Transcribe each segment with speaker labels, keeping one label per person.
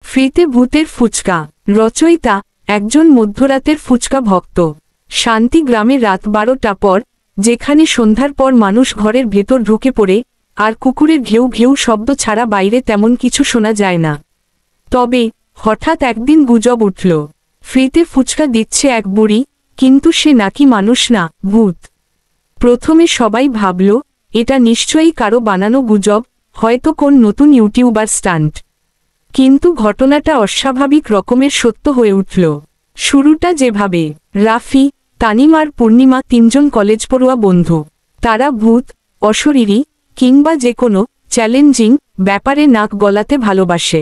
Speaker 1: ফ্রিতে ভূতের ফুচকা। রচয়িতা একজন মধ্যরাতের ফুচকা ভক্ত। শান্তি গ্রামে রাত 12টা পর, যেখানে সন্ধ্যার পর মানুষ ঘরের ভেতর ঢুকে পড়ে, আর কুকুরের ঘেউ ঘেউ শব্দ ছাড়া বাইরে তেমন কিছু শোনা যায় না। তবে হঠাৎ একদিন গুজব উঠল, ফ্রিতে ফুচকা দিচ্ছে এক বুড়ি, কিন্তু সে নাকি মানুষ না, ভূত। প্রথমে সবাই ভাবল এটা নিশ্চয়ই কারো বানানো গুজব, হয়তো কোন নতুন ইউটিউবার স্টান্ট। কিন্তু ঘটনাটা অস্বাভাবিক রকমের সত্য হয়ে উঠল। শুরুটা যেভাবে, রাফি, তানিম আর পূর্ণিমা তিনজন কলেজ পড়ুয়া বন্ধু। তারা ভূত, অশরীরী কিংবা যে কোনো চ্যালেঞ্জিং ব্যাপারে নাক গলাতে ভালোবাসে।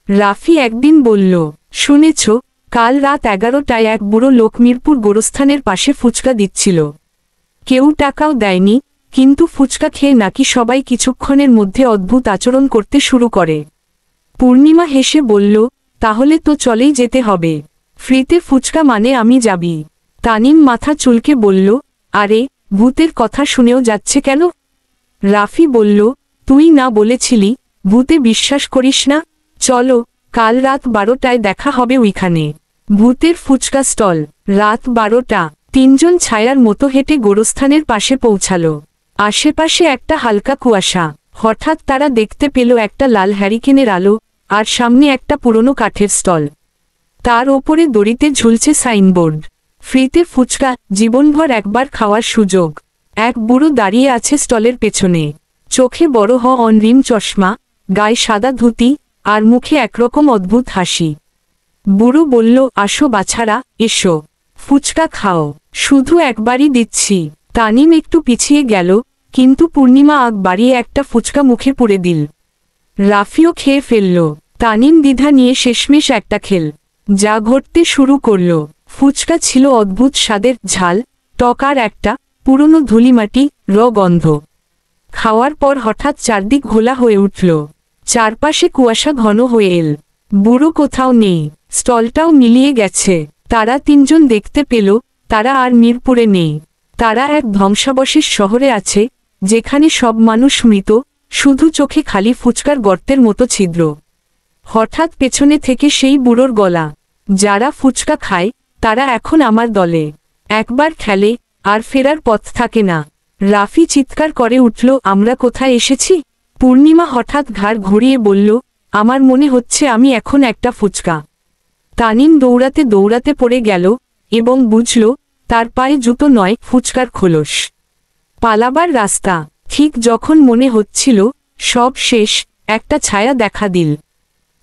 Speaker 1: রাফি একদিন বলল, শুনেছ, কাল রাত 11টায় এক বুড়ো লোক মিরপুর গোরস্থানের পাশে ফুচকা দিচ্ছিল। কেউ টাকাও দেয়নি, কিন্তু ফুচকা খেয়ে নাকি সবাই কিছুক্ষণের মধ্যে অদ্ভুত আচরণ করতে শুরু করে। পূর্ণিমা হেসে বলল, তাহলে তো চলেই যেতে হবে। ফ্রিতে ফুচকা মানে আমি যাবি। তানিম মাথা চুলকে বলল, আরে, ভূতের কথা শুনেও যাচ্ছে কেন? রাফি বলল, তুই না বলেছিলি ভূতে বিশ্বাস করিস না? চলো, কাল রাত 12টায় দেখা হবে ওইখানে। ভূতের ফুচকা স্টল। রাত 12টা। তিনজন ছায়ার মতো হেঁটে গোরস্থানের পাশে পৌঁছাল। আশেপাশে একটা হালকা কুয়াশা। হঠাৎ তারা দেখতে পেল একটা লাল হ্যারিকেনের আলো, আর সামনে একটা পুরনো কাঠের স্টল। তার ওপরে দড়িতে ঝুলছে সাইনবোর্ড, ফ্রিতে ফুচকা, জীবনভর একবার খাওয়ার সুযোগ। এক বুড়ো দাঁড়িয়ে আছে স্টলের পেছনে, চোখে বড় অনরিম চশমা, গায়ে সাদা ধুতি, আর মুখে একরকম অদ্ভুত হাসি। বুড়ো বলল, আসো বাছারা, এসো, ফুচকা খাও, শুধু একবারই দিচ্ছি। তানিম একটু পিছিয়ে গেল, কিন্তু পূর্ণিমা আগ বাড়িয়ে একটা ফুচকা মুখে পুরে দিল। রাফিও খেয়ে ফেলল। তানিম দ্বিধা নিয়ে শেষমেশ একটা খেল। যা ঘটতে শুরু করল, ফুচকা ছিল অদ্ভুত স্বাদের, ঝাল, টক আর একটা পুরনো ধুলিমাটি গন্ধ। খাওয়ার পর হঠাৎ চারদিক ঘোলা হয়ে উঠল, চারপাশে কুয়াশা ঘন হয়ে এল। বুড়ো কোথাও নেই, স্টলটাও মিলিয়ে গেছে। তারা তিনজন দেখতে পেল তারা আর মিরপুরে নেই। তারা এক ধ্বংসাবশেষ শহরে আছে, যেখানে সব মানুষ মৃত, শুধু চোখে খালি ফুচকার গর্তের মতো ছিদ্র। হঠাৎ পেছনে থেকে সেই বুড়োর গলা, যারা ফুচকা খায় তারা এখন আমার দলে। একবার খেলে আর ফেরার পথ থাকে না। রাফি চিৎকার করে উঠল, আমরা কোথায় এসেছি? পূর্ণিমা হঠাৎ ঘাড় ঘুরিয়ে বলল, আমার মনে হচ্ছে আমি এখন একটা ফুচকা। তানিম দৌড়াতে দৌড়াতে পড়ে গেল এবং বুঝল তার পায়ে জুতো নয়, ফুচকার খোলস। পালাবার রাস্তা। ঠিক যখন মনে হচ্ছিল সব শেষ, একটা ছায়া দেখা দিল।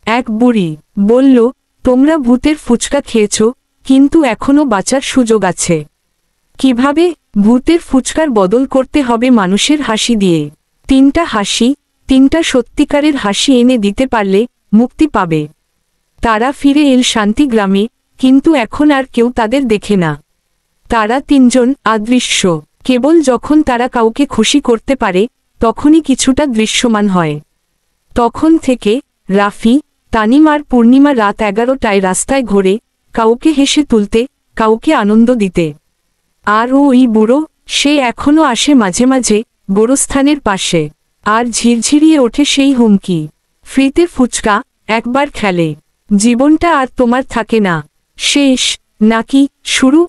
Speaker 1: এক বুড়ি বলল, তোমরা ভূতের ফুচকা খেয়েছ, কিন্তু এখনো বাঁচার সুযোগ আছে। কিভাবে? ভূতের ফুচকার বদল করতে হবে মানুষের হাসি দিয়ে। 3টা হাসি, 3টা সত্যিকারের হাসি এনে দিতে পারলে মুক্তি পাবে। তারা ফিরে এল শান্তি গ্রামে, কিন্তু এখন আর কেউ তাদের দেখে না। তারা তিনজন অদৃশ্য। কেবল যখন তারা কাউকে খুশি করতে পারে, তখনই কিছুটা দৃশ্যমান হয়। তখন থেকে রাফি, তানিম আর পূর্ণিমা রাত 11টায় রাস্তায় ঘোরে, কাউকে হেসে তুলতে, কাউকে আনন্দ দিতে। আর ওই বুড়ো, সে এখনো আসে মাঝে মাঝে গোরস্থানের পাশে, আর ঝিরঝিরিয়ে ওঠে সেই হুমকি, ফ্রিতে ফুচকা, একবার খেলে জীবনটা আর তোমার থাকে না। শেষ নাকি শুরু?